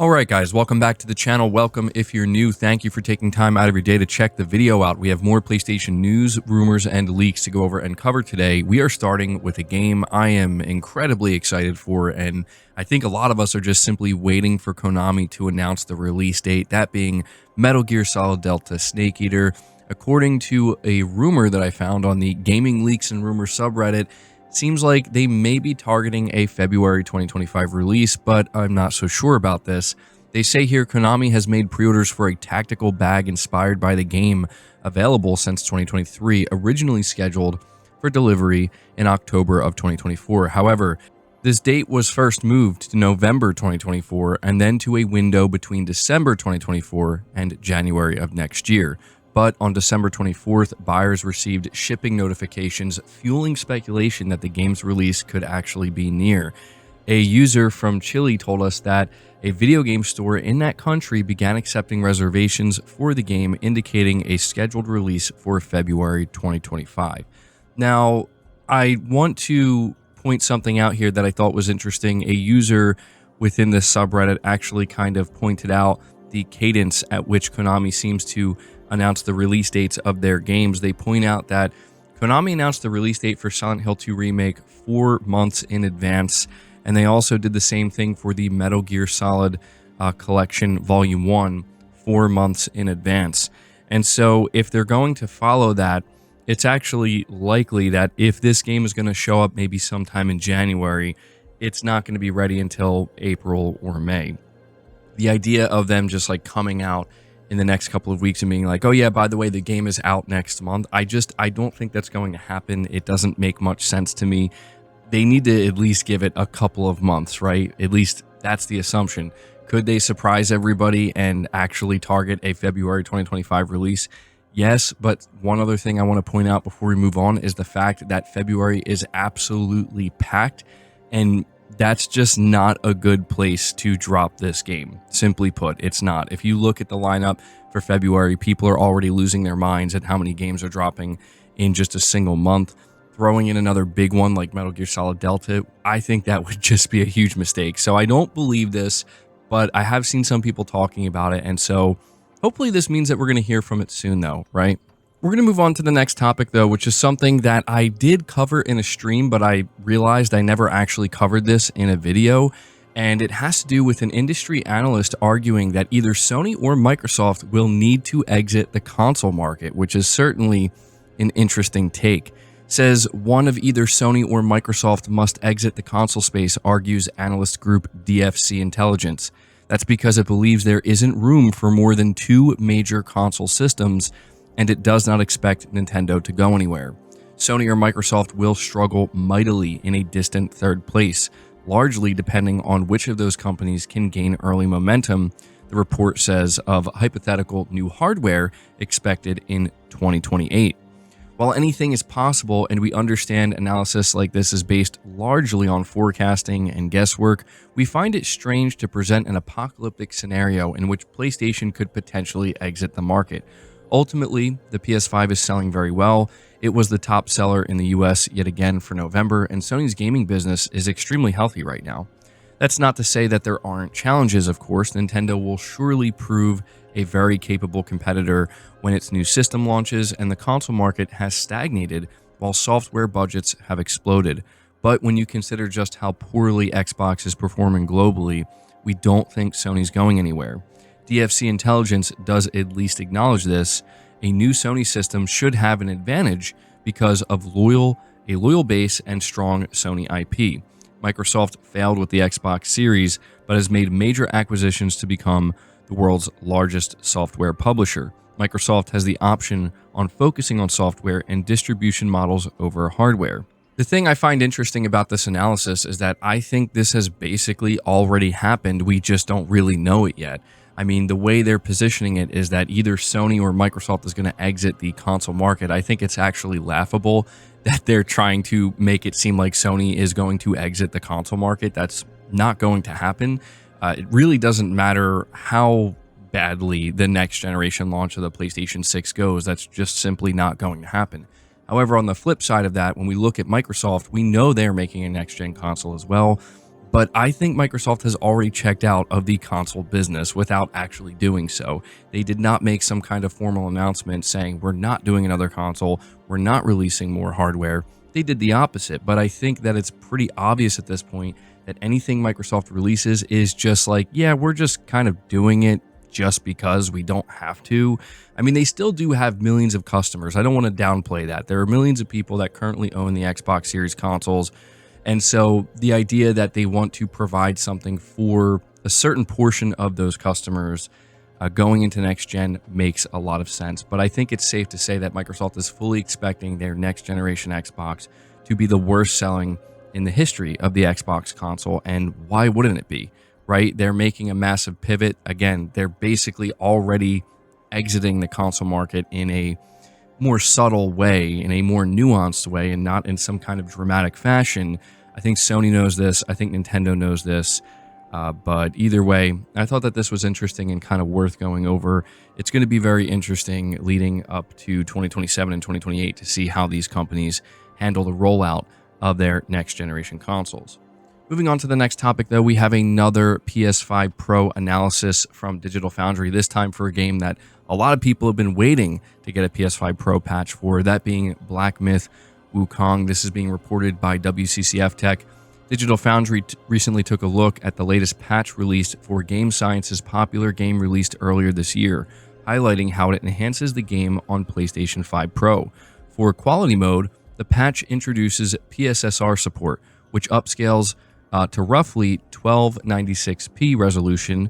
Alright guys, welcome back to the channel. Welcome if you're new. Thank you for taking time out of your day to check the video out. We have more PlayStation news, rumors, and leaks to go over and cover today. We are starting with a game I am incredibly excited for, and I think a lot of us are just simply waiting for Konami to announce the release date, that being Metal Gear Solid Delta Snake Eater. According to a rumor that I found on the Gaming Leaks and Rumors subreddit, seems like they may be targeting a February 2025 release, but I'm not so sure about this. They say here Konami has made pre-orders for a tactical bag inspired by the game available since 2023, originally scheduled for delivery in October of 2024. However, this date was first moved to November 2024 and then to a window between December 2024 and January of next year. But on December 24th, buyers received shipping notifications fueling speculation that the game's release could actually be near. A user from Chile told us that a video game store in that country began accepting reservations for the game, indicating a scheduled release for February 2025. Now, I want to point something out here that I thought was interesting. A user within this subreddit actually kind of pointed out the cadence at which Konami seems to announce the release dates of their games. They point out that Konami announced the release date for Silent Hill 2 Remake 4 months in advance, and they also did the same thing for the Metal Gear Solid Collection Volume 1 4 months in advance. And so if they're going to follow that, it's actually likely that if this game is going to show up maybe sometime in January, it's not going to be ready until April or May. The idea of them just like coming out in the next couple of weeks and being like, oh yeah, by the way, the game is out next month. I don't think that's going to happen. It doesn't make much sense to me. They need to at least give it a couple of months, right? At least that's the assumption. Could they surprise everybody and actually target a February 2025 release? Yes, but one other thing I want to point out before we move on is the fact that February is absolutely packed, and that's just not a good place to drop this game. Simply put, it's not. If you look at the lineup for February, people are already losing their minds at how many games are dropping in just a single month. Throwing in another big one like Metal Gear Solid Delta, I think that would just be a huge mistake. So I don't believe this, but I have seen some people talking about it, and so hopefully this means that we're going to hear from it soon though, right? We're going to move on to the next topic, though, which is something that I did cover in a stream, but I realized I never actually covered this in a video, and it has to do with an industry analyst arguing that either Sony or Microsoft will need to exit the console market, which is certainly an interesting take. Says one of either Sony or Microsoft must exit the console space, argues analyst group DFC Intelligence. That's because it believes there isn't room for more than 2 major console systems, and it does not expect Nintendo to go anywhere. Sony or Microsoft will struggle mightily in a distant third place, largely depending on which of those companies can gain early momentum, the report says, of hypothetical new hardware expected in 2028. While anything is possible, and we understand analysis like this is based largely on forecasting and guesswork, we find it strange to present an apocalyptic scenario in which PlayStation could potentially exit the market. Ultimately, the PS5 is selling very well. It was the top seller in the US yet again for November, and Sony's gaming business is extremely healthy right now. That's not to say that there aren't challenges, of course. Nintendo will surely prove a very capable competitor when its new system launches, and the console market has stagnated while software budgets have exploded. But when you consider just how poorly Xbox is performing globally, we don't think Sony's going anywhere. DFC Intelligence does at least acknowledge this. A new Sony system should have an advantage because of a loyal base and strong Sony IP. Microsoft failed with the Xbox Series, but has made major acquisitions to become the world's largest software publisher. Microsoft has the option on focusing on software and distribution models over hardware. The thing I find interesting about this analysis is that I think this has basically already happened. We just don't really know it yet. I mean, the way they're positioning it is that either Sony or Microsoft is going to exit the console market. I think it's actually laughable that they're trying to make it seem like Sony is going to exit the console market. That's not going to happen. It really doesn't matter how badly the next generation launch of the PlayStation 6 goes. That's just simply not going to happen. However, on the flip side of that, when we look at Microsoft, we know they're making a next-gen console as well. But I think Microsoft has already checked out of the console business without actually doing so. They did not make some kind of formal announcement saying we're not doing another console, we're not releasing more hardware. They did the opposite, but I think that it's pretty obvious at this point that anything Microsoft releases is just like, yeah, we're just kind of doing it just because we don't have to. I mean, they still do have millions of customers. I don't want to downplay that. There are millions of people that currently own the Xbox Series consoles. And so the idea that they want to provide something for a certain portion of those customers going into next gen makes a lot of sense. But I think it's safe to say that Microsoft is fully expecting their next generation Xbox to be the worst selling in the history of the Xbox console. And why wouldn't it be, right? They're making a massive pivot. Again, they're basically already exiting the console market in a more subtle way, in a more nuanced way, and not in some kind of dramatic fashion. I think Sony knows this. I think Nintendo knows this. But either way, I thought that this was interesting and kind of worth going over. It's going to be very interesting leading up to 2027 and 2028 to see how these companies handle the rollout of their next generation consoles. Moving on to the next topic, though, we have another PS5 Pro analysis from Digital Foundry, this time for a game that a lot of people have been waiting to get a PS5 Pro patch for, that being Black Myth Wukong. This is being reported by WCCF Tech. Digital Foundry recently took a look at the latest patch released for Game Science's popular game released earlier this year, highlighting how it enhances the game on PlayStation 5 Pro. For quality mode, the patch introduces PSSR support, which upscales to roughly 1296p resolution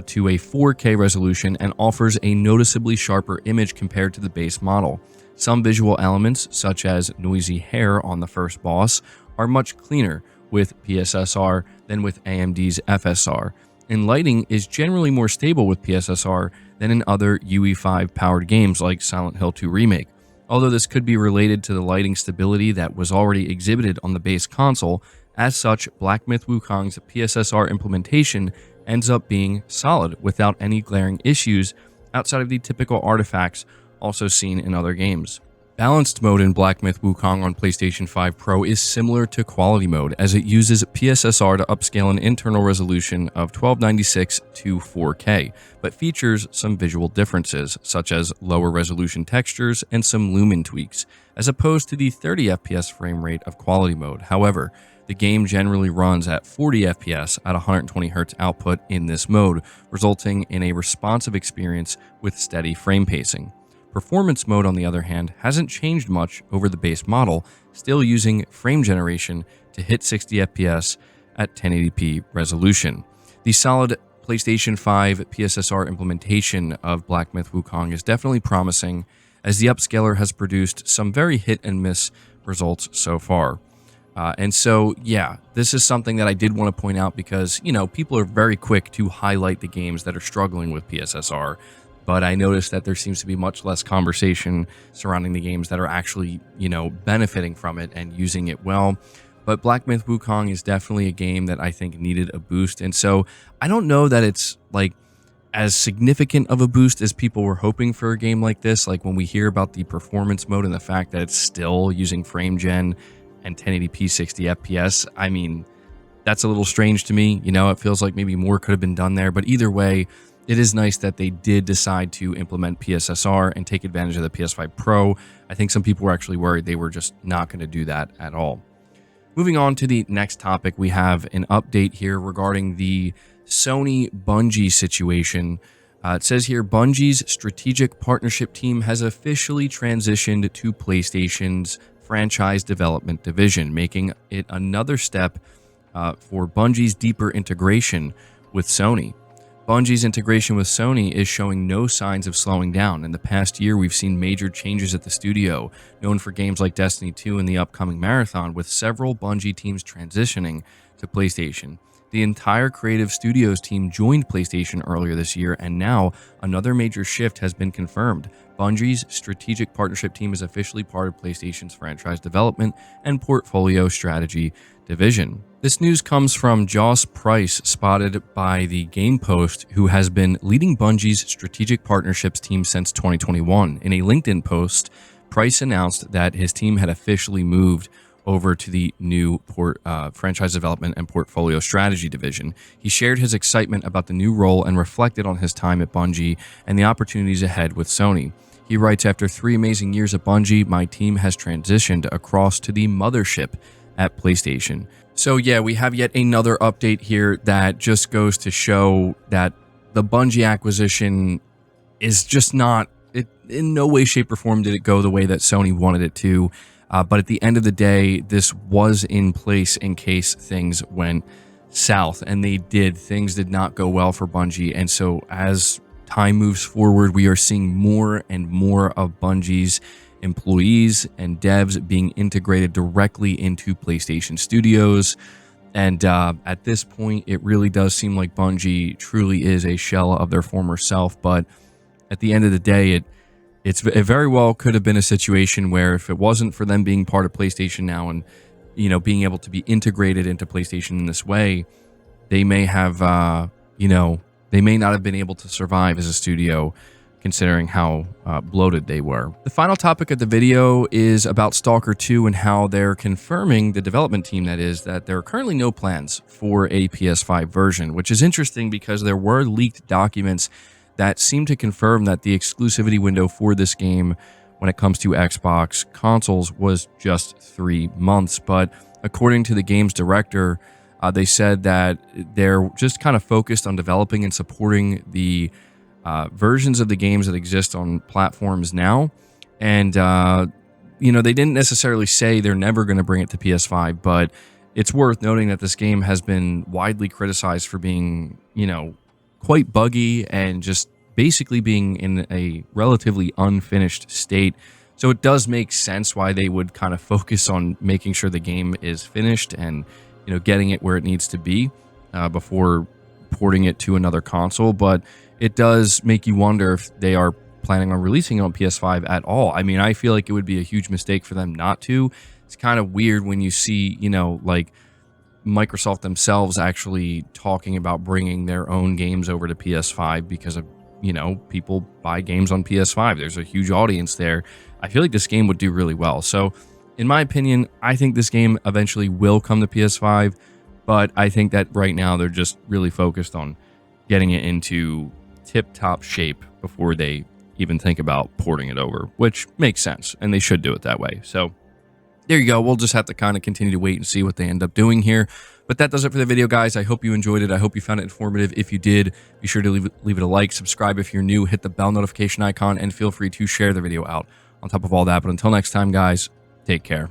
to a 4K resolution and offers a noticeably sharper image compared to the base model. Some visual elements, such as noisy hair on the first boss, are much cleaner with PSSR than with AMD's FSR, and lighting is generally more stable with PSSR than in other UE5 powered games like Silent Hill 2 Remake. Although this could be related to the lighting stability that was already exhibited on the base console, as such, Black Myth Wukong's PSSR implementation ends up being solid without any glaring issues outside of the typical artifacts also seen in other games. Balanced mode in Black Myth Wukong on PlayStation 5 Pro is similar to quality mode, as it uses PSSR to upscale an internal resolution of 1296 to 4K, but features some visual differences, such as lower resolution textures and some lumen tweaks, as opposed to the 30 FPS frame rate of quality mode. However, the game generally runs at 40 FPS at 120 Hz output in this mode, resulting in a responsive experience with steady frame pacing. Performance mode, on the other hand, hasn't changed much over the base model, still using frame generation to hit 60 FPS at 1080p resolution. The solid PlayStation 5 PSSR implementation of Black Myth Wukong is definitely promising, as the upscaler has produced some very hit and miss results so far. And so, yeah, this is something that I did want to point out because, you know, people are very quick to highlight the games that are struggling with PSSR. But I noticed that there seems to be much less conversation surrounding the games that are actually, you know, benefiting from it and using it well. But Black Myth Wukong is definitely a game that I think needed a boost. And so I don't know that it's like as significant of a boost as people were hoping for a game like this. Like when we hear about the performance mode and the fact that it's still using frame gen and 1080p 60 FPS, I mean, that's a little strange to me. You know, it feels like maybe more could have been done there. But either way, it is nice that they did decide to implement PSSR and take advantage of the PS5 Pro. I think some people were actually worried they were just not going to do that at all. Moving on to the next topic, we have an update here regarding the Sony Bungie situation. It says here, Bungie's strategic partnership team has officially transitioned to PlayStation's franchise development division, making it another step for Bungie's deeper integration with Sony. Bungie's integration with Sony is showing no signs of slowing down. In the past year, we've seen major changes at the studio, known for games like Destiny 2 and the upcoming Marathon, with several Bungie teams transitioning to PlayStation. The entire creative studios team joined PlayStation earlier this year, and now another major shift has been confirmed. Bungie's strategic partnership team is officially part of PlayStation's franchise development and portfolio strategy division. This news comes from Joss Price, spotted by the Game Post, who has been leading Bungie's strategic partnerships team since 2021. In a LinkedIn post, Price announced that his team had officially moved over to the new franchise development and portfolio strategy division. He shared his excitement about the new role and reflected on his time at Bungie and the opportunities ahead with Sony. He writes, "After 3 amazing years at Bungie, my team has transitioned across to the mothership at PlayStation." So yeah, we have yet another update here that just goes to show that the Bungie acquisition is just not, in no way, shape, or form did it go the way that Sony wanted it to. But at the end of the day, this was in place in case things went south, and they did. Things did not go well for Bungie, and so as time moves forward, we are seeing more and more of Bungie's employees and devs being integrated directly into PlayStation Studios. And at this point, it really does seem like Bungie truly is a shell of their former self. But at the end of the day, it very well could have been a situation where if it wasn't for them being part of PlayStation now and, you know, being able to be integrated into PlayStation in this way, they may have, they may not have been able to survive as a studio, considering how bloated they were. The final topic of the video is about Stalker 2 and how they're confirming, the development team that is, that there are currently no plans for a PS5 version, which is interesting because there were leaked documents that seem to confirm that the exclusivity window for this game when it comes to Xbox consoles was just 3 months. But according to the game's director, they said that they're just kind of focused on developing and supporting the versions of the games that exist on platforms now. And, they didn't necessarily say they're never going to bring it to PS5, but it's worth noting that this game has been widely criticized for being, quite buggy and just basically being in a relatively unfinished state. So it does make sense why they would kind of focus on making sure the game is finished and, getting it where it needs to be before porting it to another console. But it does make you wonder if they are planning on releasing it on PS5 at all. I mean, I feel like it would be a huge mistake for them not to. It's kind of weird when you see, like Microsoft themselves actually talking about bringing their own games over to PS5 because of, people buy games on PS5. There's a huge audience there. I feel like this game would do really well. So in my opinion, I think this game eventually will come to PS5, but I think that right now they're just really focused on getting it into tip-top shape before they even think about porting it over, which makes sense, and they should do it that way. So there you go. We'll just have to kind of continue to wait and see what they end up doing here. But that does it for the video, guys. I hope you enjoyed it. I hope you found it informative. If you did, be sure to leave it a like, subscribe if you're new, hit the bell notification icon, and feel free to share the video out on top of all that. But until next time, guys, take care.